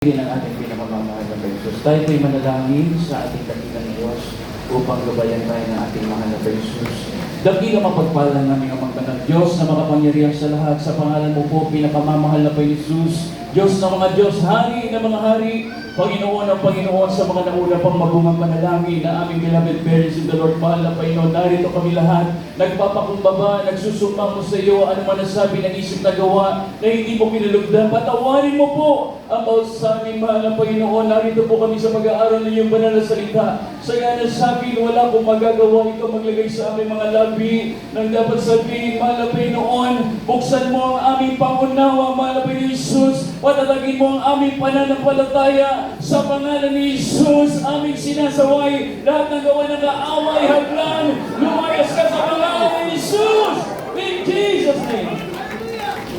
Hindi ng ating pinakamamahal na Jesus. Tayo po'y manalangin sa ating dakilang Diyos upang gabayan tayo ng ating mahal na Jesus. Dakilang mapagpalan namin ang mga Diyos na makapangyarihan sa lahat. Sa pangalan mo po, pinakamamahal na Jesus. Diyos na mga Diyos, Hari na mga Hari, Panginoon ang Panginoon sa mga nauna pang magungang panalangin na aming beloved parents in the Lord, mahal na Panginoon. Narito kami lahat, nagpapakumbaba, nagsusumamo sa iyo, ano man nasabi ng isip na gawa na hindi mo pinalugdan. Patawarin mo po ang bawat sa amin, mahal na Panginoon. Narito po kami sa mag-aaral ng iyong banal na salita. Sa nga nasabi, wala pong magagawa ito maglagay sa aming mga labi nang dapat sabihin, mahal na Panginoon. Buksan mo ang aming pangunawa, mahal na Panginoon Jesus. Patatagin mo ang aming pananampalataya sa pangalan ni Jesus. Aming sinasaway lahat ng gawa ng kaaway, hadlang, lumayas ka sa pangalan ni Jesus. In Jesus' name.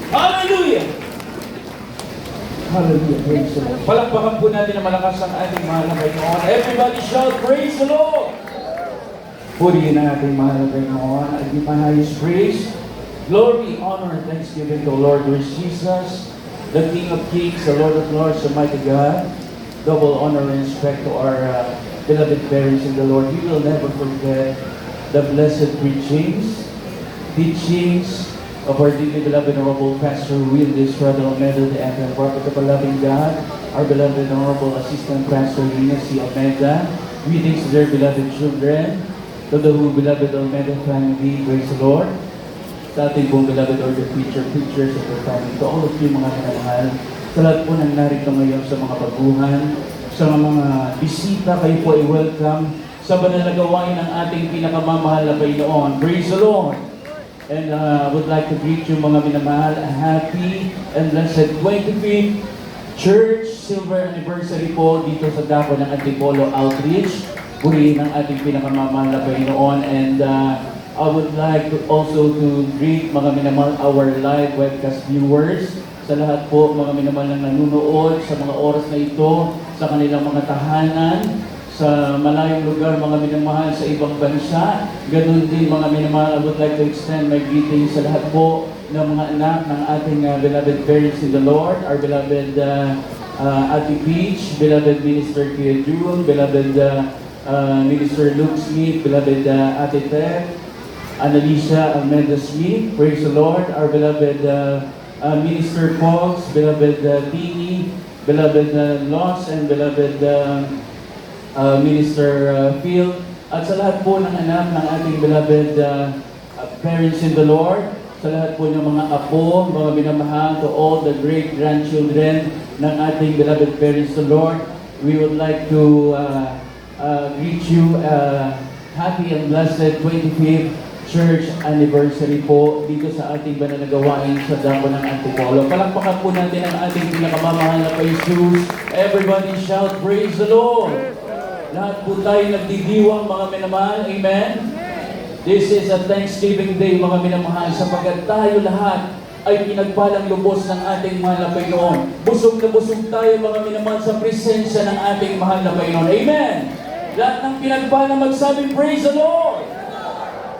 Hallelujah. Hallelujah. Praise the Lord. Palakpakan po natin na malakas ang ating mahal na Panginoon. Everybody shout, praise the Lord. Purihin ang ating mahal na Panginoon at give ang highest praise. Glory, honor, and thanksgiving to Lord Jesus, the King of Kings, the Lord of Lords, the mighty God. Double honor and respect to our beloved parents in the Lord. We will never forget the blessed teachings of our dearly beloved Honorable Pastor Will Desrado Almeida, the Anthem Prophet of the loving God, our beloved Honorable Assistant Pastor Lina C. Almeida. Greetings to their beloved children, to the beloved Almeida family, praise the Lord. Sa ating pong beloved order preachers of the family, to all of you mga kanamahal, sa lahat po nang narito ngayon sa mga baguhan, sa mga bisita, kayo po ay welcome sa banal na gawain ng ating pinakamamahal na Panginoon. Praise the Lord! And I would like to greet you mga minamahal, a happy and blessed 25th Church Silver Anniversary po dito sa dako ng Antipolo Outreach. Purihin ang ating pinakamamahal na Panginoon. And I would like to also to greet mga minamahal our live webcast viewers. Sa lahat po mga minamahal na nanonood sa mga oras na ito, sa kanilang mga tahanan, sa malayong lugar, mga minamahal sa ibang bansa. Ganun din mga minamahal, I would like to extend my greetings sa lahat po ng mga anak ng ating beloved parents in the Lord, our beloved Ate Peach, beloved Minister Kuya June, beloved Minister Luke Smith, beloved Ate Ted, Annalisa Almeida Smith, praise the Lord, our beloved Minister Fox, beloved Tini, beloved Loss, and beloved Minister Phil, at sa lahat po ng anak ng ating beloved parents in the Lord, sa lahat po ng mga apo, mga minamahal, to all the great grandchildren ng ating beloved parents in the Lord, we would like to greet you happy and blessed 25th Church Anniversary po dito sa ating banal na gawain sa dako ng Antipolo. Palakpakan po natin ang ating pinakamamahal na Jesus. Everybody shout, praise the Lord! Lahat po tayo nagdidiwang mga minamahal. Amen? This is a Thanksgiving Day mga minamahal sapagkat tayo lahat ay pinagpalang lubos ng ating mahal na Panginoon. Busog na busog tayo mga minamahal sa presensya ng ating mahal na Panginoon. Amen? Lahat ng pinagpalang magsabi, praise the Lord!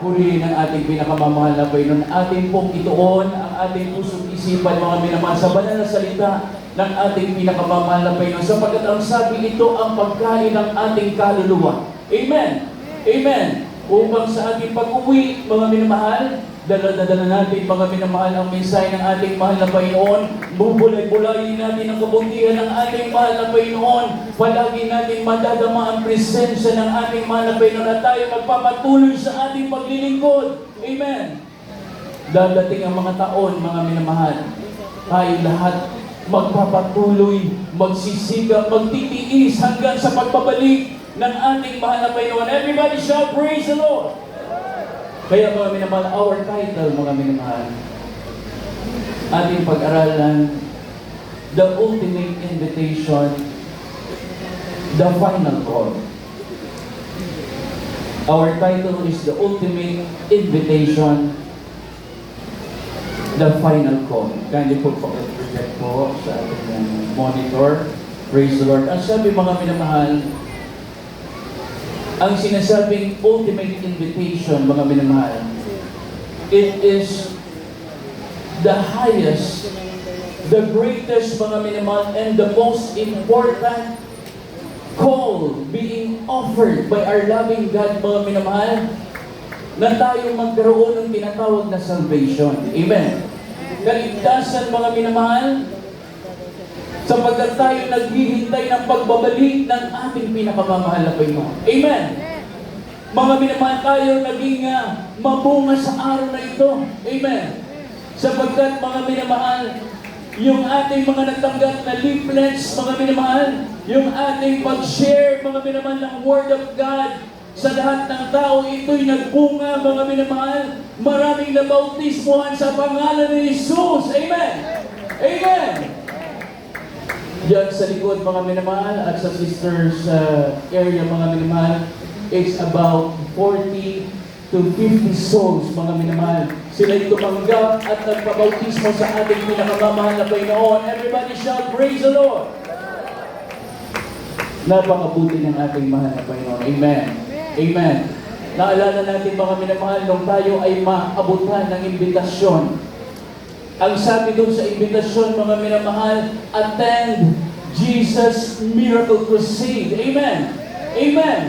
Purihin ang ating pinakamamahal na Panginoon. Ating pong ituon ang ating pusong isipan mga minamahal sa banal na salita ng ating pinakamamahal na Panginoon. Sapagkat ang sabi ito ang pagkain ng ating kaluluwa. Amen. Amen. Upang sa ating pag-uwi mga minamahal, dala-dala natin mga minamahal ang mensahe ng ating mahal na Panginoon. Bubulay-bulayin natin ang kabutihan ng ating mahal na Panginoon. Palagi natin madadama ang presensya ng ating mahal na Panginoon at tayo magpapatuloy sa ating paglilingkod. Amen. Dadating ang mga taon, mga minamahal. Tayo lahat magpapatuloy, magsisikap, magtitiis hanggang sa pagbabalik ng ating mahal na Panginoon. Everybody shout, praise the Lord! Kaya mga minamahal, our title, mga minamahal, ating pag-aralan, the ultimate invitation, the final call. Our title is the ultimate invitation, the final call. Kindly po project po sa ating monitor. Praise the Lord. Ang sabi mga minamahal, ang sinasabing ultimate invitation, mga minamahal, it is the highest the greatest, mga minamahal, and the most important call being offered by our loving God, mga minamahal, na tayo magkaroon ng tinatawag na salvation. Amen. Kaligtasan, mga minamahal, sapagkat tayo naghihintay ng pagbabalik ng ating pinakamamahal na Panginoon. Amen. Mga minamahal, tayo naging mabunga sa araw na ito. Amen. Sapagkat, mga minamahal, yung ating mga natanggap na leaflets, mga minamahal, yung ating pag-share, mga minamahal, ng Word of God sa lahat ng tao, ito'y nagbunga, mga minamahal. Maraming nabautismohan sa pangalan ni Jesus. Amen. Amen. Diyan sa likod, mga minamahal, at sa sisters area, mga minamahal, it's about 40 to 50 souls, mga minamahal. Sila'y tumanggap at nagpabautismo sa ating pinakamamahal na Panginoon. Everybody shout, praise the Lord! Napakabuti ng ating mahal na Panginoon. Amen. Amen. Naalala natin, mga minamahal, nung tayo ay maabutan ng imbitasyon. Ang sabi doon sa imbitasyon, mga minamahal, attend Jesus Miracle Crusade. Amen. Amen.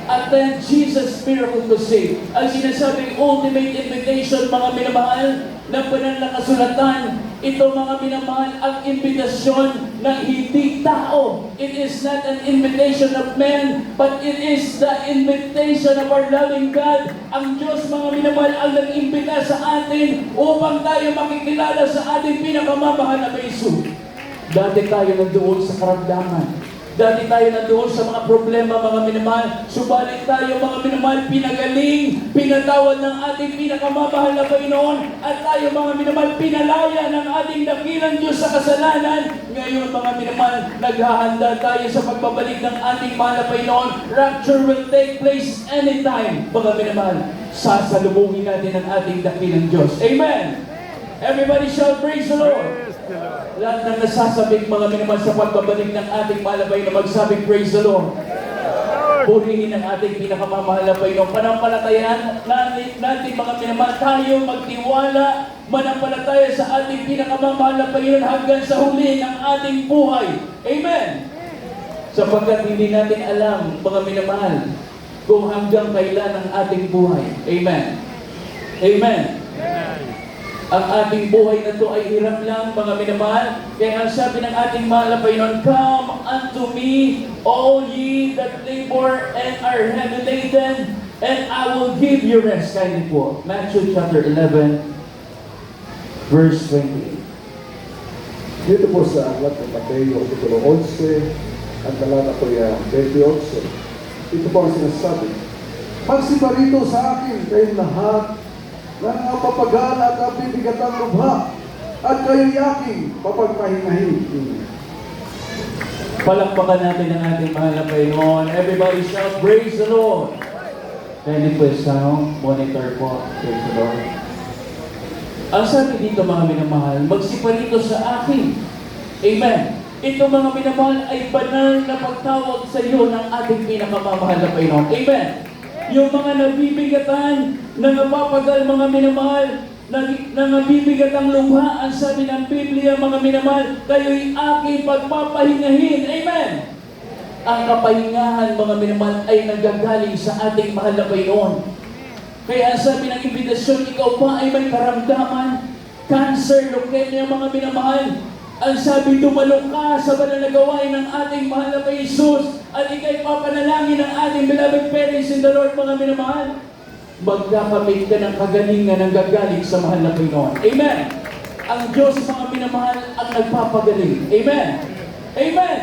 Attend Jesus Miracle Crusade. Ang sinasabing ultimate invitation, mga minamahal, ng banal na kasulatan, ito, mga minamahal, ang imbitasyon ng hindi tao. It is not an invitation of men, but it is the invitation of our loving God. Ang Diyos, mga minamahal, ang nag-imbita sa atin upang tayo makikilala sa ating pinakamamahal na Jesus. Dati tayo nandoon sa karamdaman. Dati tayo nandoon sa mga problema, mga minamahal. Subalit tayo, mga minamahal, pinagaling, pinatawad ng ating pinakamamahal na Panginoon. At tayo, mga minamahal, pinalaya ng ating dakilang Diyos sa kasalanan. Ngayon, mga minamahal, naghahanda tayo sa pagbabalik ng ating mahal na Panginoon. Rapture will take place anytime, mga minamahal. Sasalubungin natin ang ating dakilang Diyos. Amen! Everybody shout, praise the Lord! Lahat ng nasasabing, mga minamahal, sa pagbabalik ng ating malabay na magsabing, praise the Lord. Purihin ang ating pinakamamahal na Panginoon. Panampalatayaan natin, mga minamahal, tayo magtiwala, manampalataya sa ating pinakamamahal na Panginoon hanggang sa huli ng ating buhay. Amen! Sapagkat hindi natin alam, mga minamahal, kung hanggang kailan ang ating buhay. Amen! Amen! Ang ating buhay na ito ay hirap lang, mga minamahal. Kaya ang sabi ng ating mahal na Panginoon, come unto me, all ye that labor and are heavy laden, and I will give you rest. Kindly po. Matthew chapter 11, verse 20. Dito po sa aklat ng Mateo, Kapitulo 11, ang talata po yan, 28. Ito po ang sinasabi, magsiparito sa akin kayong lahat ng mapapagal at ang bibigatang lubha, at kayo'y aking papagpahingahin. Palakpakan natin ang ating mahal na Panginoon. Everybody shout, praise the Lord! Kindly po sa monitor po. Praise the Lord. Ang sabi dito, mga minamahal, magsiparito sa akin. Amen. Ito, mga minamahal, ay banal na pagtawag sa iyo ng ating pinakamamahal na Panginoon. Amen. Yung mga nabibigatan, na napapagal, mga minamahal, na nabibigat ang lubha, ang sabi ng Biblia, mga minamahal, kayo'y aking pagpapahingahin. Amen! Ang kapahingahan, mga minamahal, ay nagagaling sa ating mahal na Panginoon. Kaya ang sabi ng imbitasyon, ikaw pa ay may karamdaman, cancer, leukemia, mga minamahal. Ang sabi, dumalo ka sa banal na gawain ng ating mahal na Jesus, at ikay papanalangin ng ating beloved parents in the Lord, mga minamahal. Magkakamit ka ng kagalingan ng gagaling sa mahal na Panginoon. Amen! Ang Diyos, mga minamahal, ang nagpapagaling. Amen! Amen!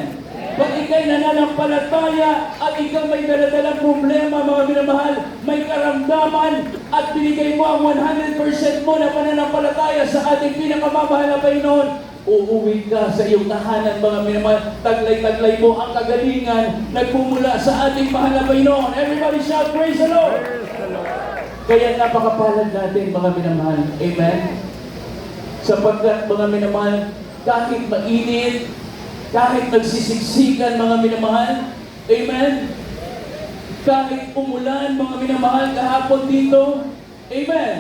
Pag ikay nananampalataya at ikaw may daladalang problema, mga minamahal, may karamdaman at binigay mo ang 100% mo na pananampalataya sa ating pinakamamahal na Panginoon, uuwi ka sa iyong tahanan, mga minamahal, taglay-taglay mo ang kagalingan nagmumula sa ating mahal na Panginoon. Everybody shout, praise the Lord! Kaya napakapalad natin, mga minamahal. Amen? Sapagkat, mga minamahal, kahit mainit, kahit nagsisiksikan, mga minamahal, amen? Kahit umulan, mga minamahal, kahapon dito, amen?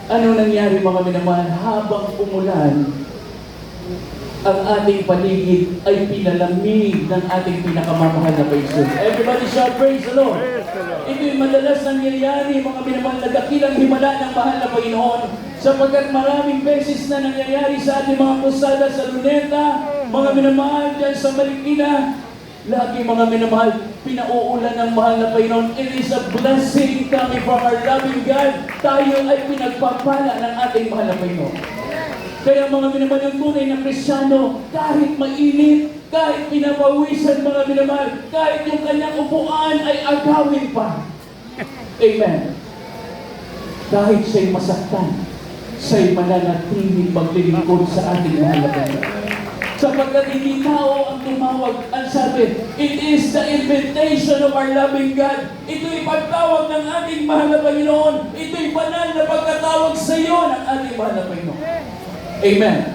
Ano nangyari, mga minamahal, habang umulan, ang ating paligid ay pinalamig ng ating pinakamamahal na Jesus. Everybody shout, praise the Lord. Ito'y madalas nangyayari, mga minamahal, na dakilang himala ng mahal na Panginoon, sapagkat maraming beses na nangyayari sa ating mga pusada sa Luneta, mga minamahal dyan sa Marikina, lagi mga minamahal, pinauulan ng mahal na Panginoon. It is a blessing coming from our loving God. Tayo ay pinagpapala ng ating mahal na Panginoon. Kaya mga minamahal, yung tunay na Kristyano, kahit mainit, kahit pinapawisan mga minamahal, kahit yung kanyang upuan ay agawin pa. Amen. Kahit siya'y masaktan, siya'y mananatiling maglilingkod sa ating mahal na Panginoon. Sapagkat hindi tao ang tumawag. Ang sabi, it is the invitation of our loving God. Ito'y pagtawag ng ating mahal na Panginoon. Ito'y banal na pagkatawag sa iyo ng ating mahal na Panginoon. Amen.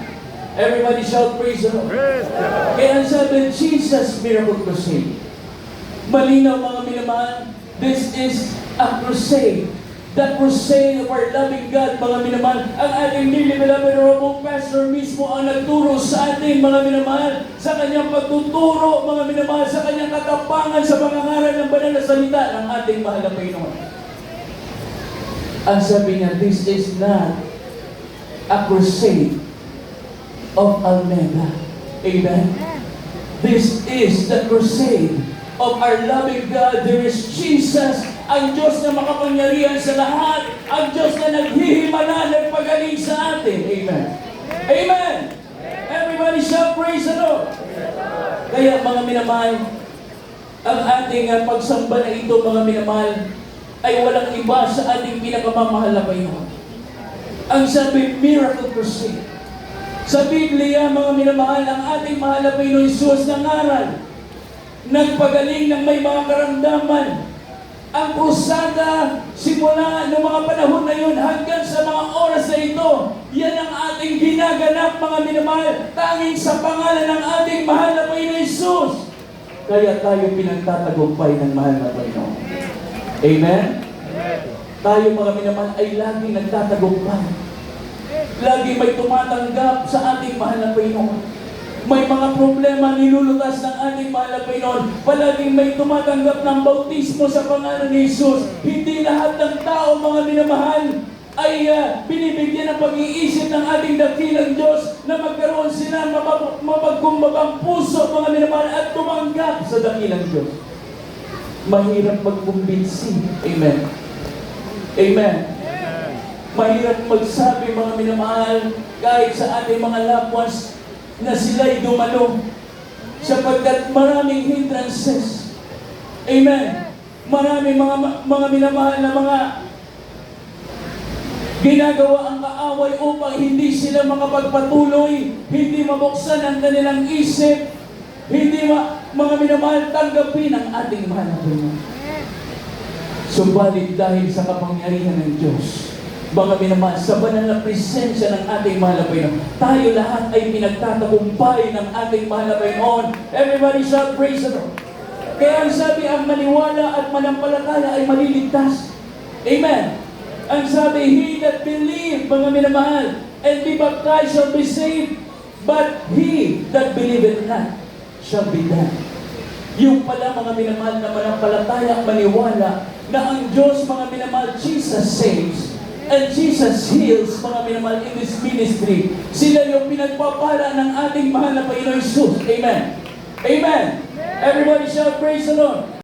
Everybody shout praise the Lord. Kaya ang sabi, Jesus Miracle Crusade. Malinaw mga minamahal, this is a crusade. The crusade of our loving God, mga minamahal. Ang ating dearly beloved Honorable Pastor mismo ang nagturo sa ating mga minamahal, sa kanyang pagtuturo, mga minamahal, sa kanyang katapangan sa pangangaral ng banal na salita ng ating mahal na Panginoon. Ang sabi niya, this is not a crusade of Almeda. Amen? This is the crusade of our loving God. There is Jesus, ang Diyos na makapangyarihan sa lahat, ang Diyos na naghihimala, nagpagaling sa atin. Amen. Amen. Everybody shout praise the Lord. Kaya mga minamahal, ang ating pagsamba na ito, mga minamahal, ay walang iba sa ating pinakamamahal na Panginoon. Ang sabi, Miracle Crusade. Sa Biblia, mga minamahal, ang ating mahal na Panginoon Jesus nangaral, nagpagaling ng may mga karamdaman. Ang krusada, simula noong mga panahon na yun hanggang sa mga oras na ito, yan ang ating ginaganap, mga minamahal, tanging sa pangalan ng ating mahal na Panginoon Jesus. Kaya tayo pinagtatagumpay ng mahal na Panginoon. Amen? Tayo mga minamahal ay laging nagtatagumpay. Lagi may tumatanggap sa ating mahal na Panginoon. May mga problema nilulutas ng ating mahal na Panginoon. Palaging may tumatanggap ng bautismo sa pangalan ni Jesus. Hindi lahat ng tao, mga minamahal, ay binibigyan ng pag-iisip ng ating dakilang Diyos na magkaroon sila mapagkumbabang puso, mga minamahal, at tumanggap sa dakilang Diyos. Mahirap magkumbinsi. Amen. Amen. Mahirap magsabi, mga minamahal, kahit sa ating mga loved ones, na sila'y dumalo sapagkat maraming hindrances. Amen. Maraming mga minamahal na mga ginagawa ang kaaway upang hindi sila makapagpatuloy, hindi mabuksan ang kanilang isip, hindi mga minamahal tanggapin ang ating mahal na Panginoon. Subalit dahil sa kapangyarihan ng Diyos, mga minamahal, sa banal na presensya ng ating mahal na Panginoon, tayo lahat ay pinagtatagumpay ng ating mahal na Panginoon. Everybody shout praise the Lord. Kaya ang sabi, ang maniwala at manampalataya ay maliligtas. Amen. Ang sabi, he that believe, mga minamahal, and be baptized shall be saved, but he that believeth not shall be damned. Yung pala, mga minamahal, na manampalataya at maniwala na ang Diyos, mga minamahal, Jesus saves and Jesus heals, mga minamahal, in this ministry. Sila yung pinagpapala ng ating mahal na Panginoon Jesus. Amen. Amen. Everybody shout praise the Lord.